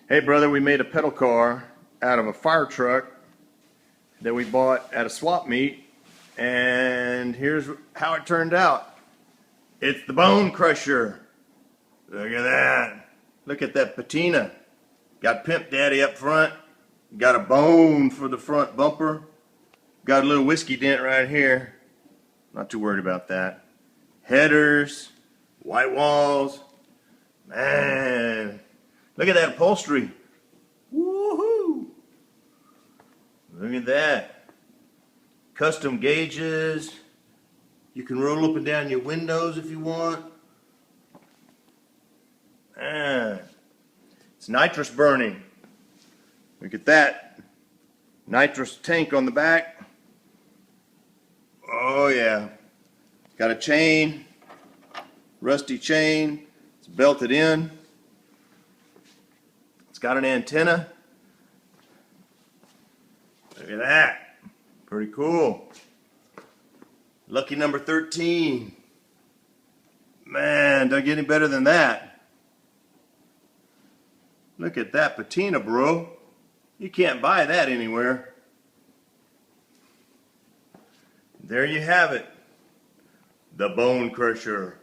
Hey brother, we made a pedal car out of a fire truck that we bought at a swap meet, and here's how it turned out. It's the bone crusher. Look at that. Look at that patina. Got Pimp Daddy up front. Got a bone for the front bumper. Got a little whiskey dent right here. Not too worried about that. Headers, white walls. Man, look at that upholstery. Woohoo! Look at that. Custom gauges. You can roll up and down your windows if you want. Man, it's nitrous burning. Look at that. Nitrous tank on the back. Oh yeah. Got a chain. Rusty chain. It's belted in. It's got an antenna. Look at that. Pretty cool. Lucky number 13. Man, don't get any better than that. Look at that patina, bro. You can't buy that anywhere. There you have it. The Bone Crusher.